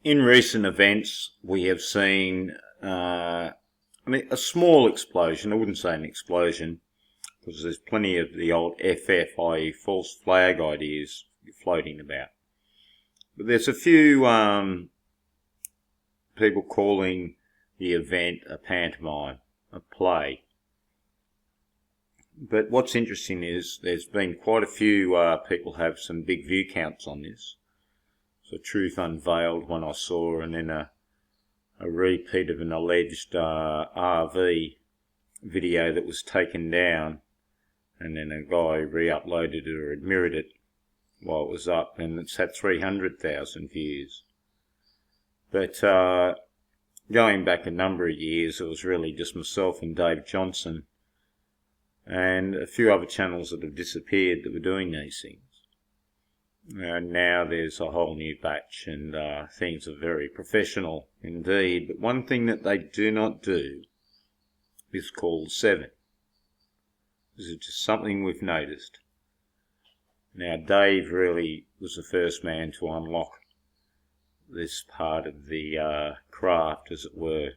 In recent events, we have seen, a small explosion. I wouldn't say an explosion, because there's plenty of the old FF, i.e. false flag ideas floating about. But there's a few people calling the event a pantomime, a play. But what's interesting is there's been quite a few people have some big view counts on this. So Truth Unveiled, one I saw, and then a repeat of an alleged RV video that was taken down, and then a guy re-uploaded it or mirrored it while it was up, and it's had 300,000 views. But going back a number of years, it was really just myself and Dave Johnson and a few other channels that have disappeared that were doing these things. And now there's a whole new batch, and things are very professional indeed. But one thing that they do not do is call 7. This is just something we've noticed. Now Dave really was the first man to unlock this part of the craft, as it were.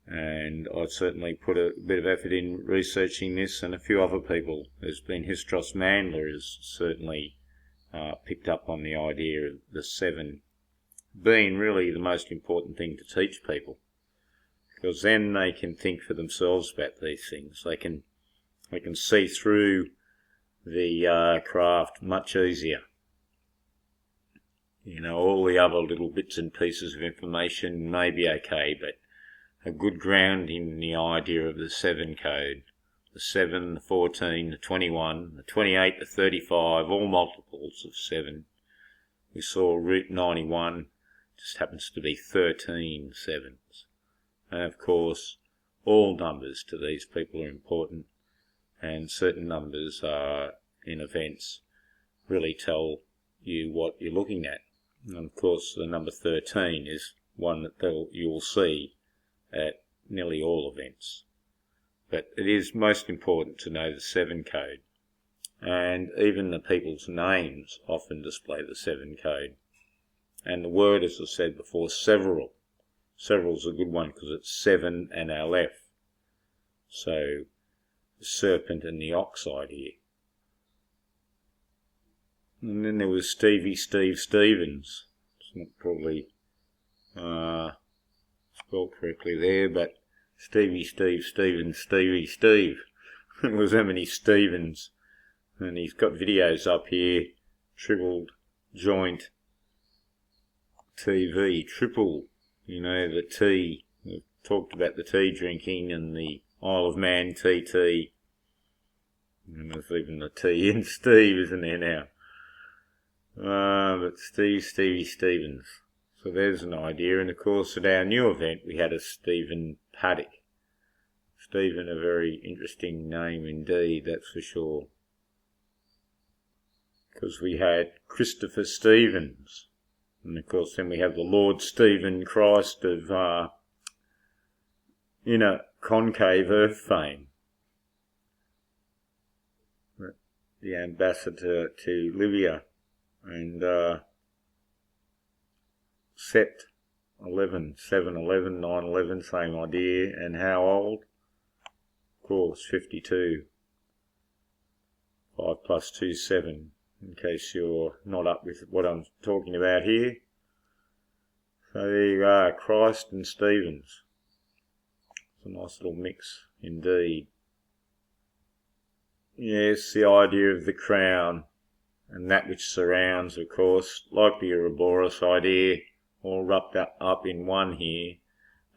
And I've certainly put a bit of effort in researching this, and a few other people. There's been Histros Mandler has certainly picked up on the idea of the 7 being really the most important thing to teach people, because then they can think for themselves about these things. They can see through the craft much easier. All the other little bits and pieces of information may be okay, but a good grounding in the idea of the 7 code, the 7, the 14, the 21, the 28, the 35, all multiples of 7. We saw Route 91 just happens to be 13 sevens. And of course, all numbers to these people are important, and certain numbers in events really tell you what you're looking at. And of course, the number 13 is one that you'll see at nearly all events. But it is most important to know the 7 code. And even the people's names often display the 7 code. And the word, as I said before, several. Several's a good one because it's 7 and Aleph. So, the serpent and the oxide here. And then there was Stevie Steve Stevens. It's not probably spelled correctly there, but Stevie Steve Stevens, Stevie Steve. There was how many Stevens. And he's got videos up here. Triple Joint TV. Triple, the tea. We've talked about the tea drinking and the Isle of Man TT. And there's even the T in Steve, isn't there now? But Stevie Stevens. So there's an idea. And of course at our new event we had a Stephen Paddock. Stephen, a very interesting name indeed, that's for sure. Because we had Christopher Stevens. And of course then we have the Lord Stephen Christ of concave earth fame. The ambassador to Libya. And Sept 11, 7/11, 9/11, same idea. And how old? Of course, 52. 5 plus 2, 7. In case you're not up with what I'm talking about here. So there you are, Christ and Stevens. It's a nice little mix indeed. Yes, the idea of the crown and that which surrounds, of course, like the Ouroboros idea, all wrapped up in one here,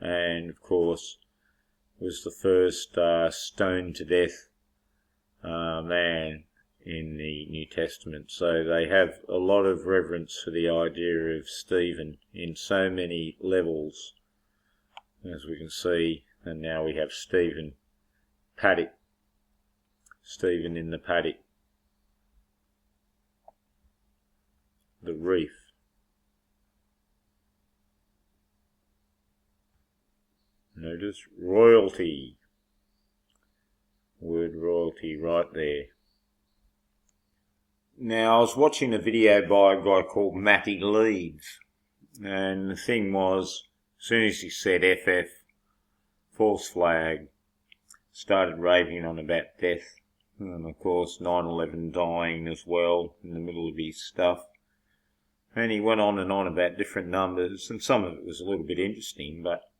and of course was the first stoned to death man in the New Testament. So they have a lot of reverence for the idea of Stephen in so many levels, as we can see. And now we have Stephen Paddock, Stephen in the paddock, the reef. Notice royalty, word royalty right there. Now I was watching a video by a guy called Matty Leeds, And the thing was, as soon as he said FF, false flag, started raving on about death. And of course 9/11 dying as well in the middle of his stuff. And he went on and on about different numbers, and some of it was a little bit interesting, but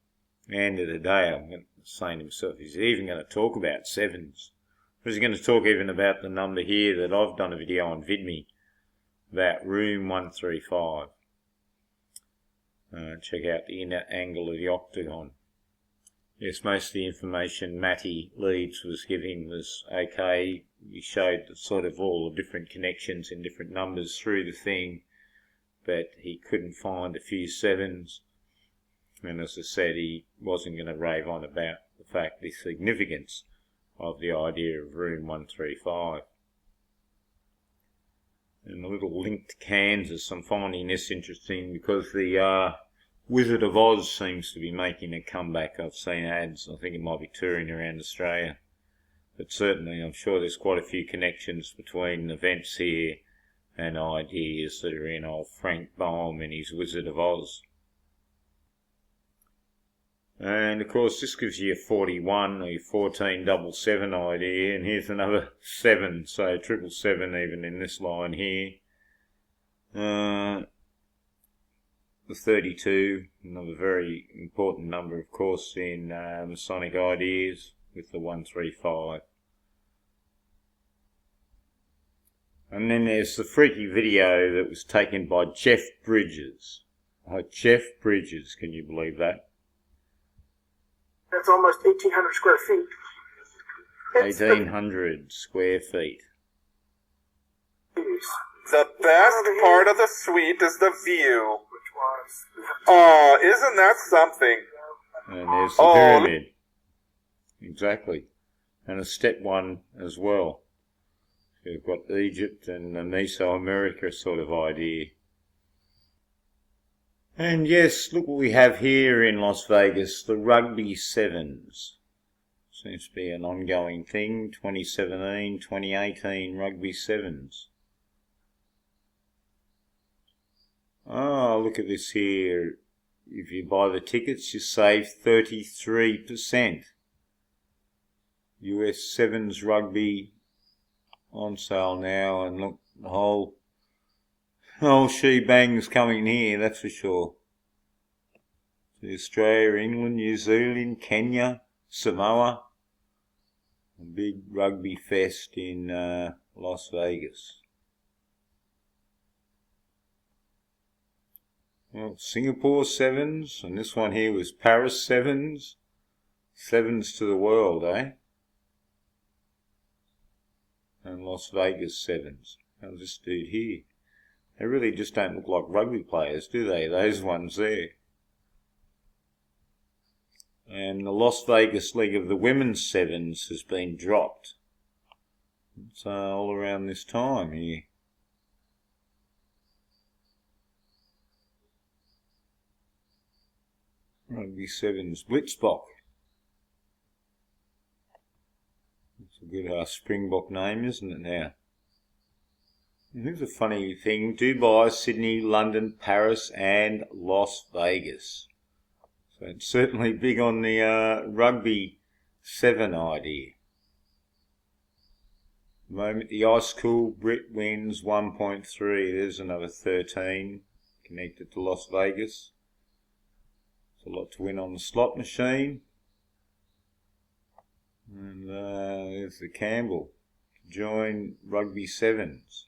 at the end of the day, I'm saying to myself, is he even going to talk about sevens? Or is he going to talk even about the number here that I've done a video on VidMe about room 135? Check out the inner angle of the octagon. Yes, most of the information Matty Leeds was giving was okay. He showed sort of all the different connections in different numbers through the thing, but he couldn't find a few sevens. And as I said, he wasn't going to rave on about the fact, the significance of the idea of room 135. And the little link to Kansas, I'm finding this interesting because the Wizard of Oz seems to be making a comeback. I've seen ads. I think it might be touring around Australia. But certainly I'm sure there's quite a few connections between events here and ideas that are in old Frank Baum and his Wizard of Oz. And of course this gives you a 41 or your 1477 idea, and here's another 7, so 777 even in this line here. The 32, another very important number of course in Masonic ideas, with the 135. And then there's the freaky video that was taken by Jeff Bridges. Jeff Bridges, can you believe that? That's almost 1,800 square feet. 1,800 square feet. The best part of the suite is the view. Oh, isn't that something? And there's the pyramid. Exactly. And a step one as well. You've got Egypt and the Mesoamerica sort of idea. And yes, look what we have here in Las Vegas, the rugby sevens. Seems to be an ongoing thing, 2017, 2018 rugby sevens. Oh, look at this here. If you buy the tickets, you save 33%. US sevens rugby on sale now, and look, the whole shebang's coming here, that's for sure. So Australia, England, New Zealand, Kenya, Samoa. A big rugby fest in Las Vegas. Well, Singapore sevens, and this one here was Paris sevens. Sevens to the world, eh? And Las Vegas sevens. How's this dude here? They really just don't look like rugby players, do they? Those ones there. And the Las Vegas League of the Women's Sevens has been dropped. It's all around this time here. Rugby Sevens Blitzbock. It's a good Springbok name, isn't it now? And here's a funny thing. Dubai, Sydney, London, Paris and Las Vegas. So it's certainly big on the rugby 7 idea. At the moment the Ice Cool Brit wins 1.3. There's another 13 connected to Las Vegas. It's a lot to win on the slot machine. And there's the Campbell to join rugby sevens.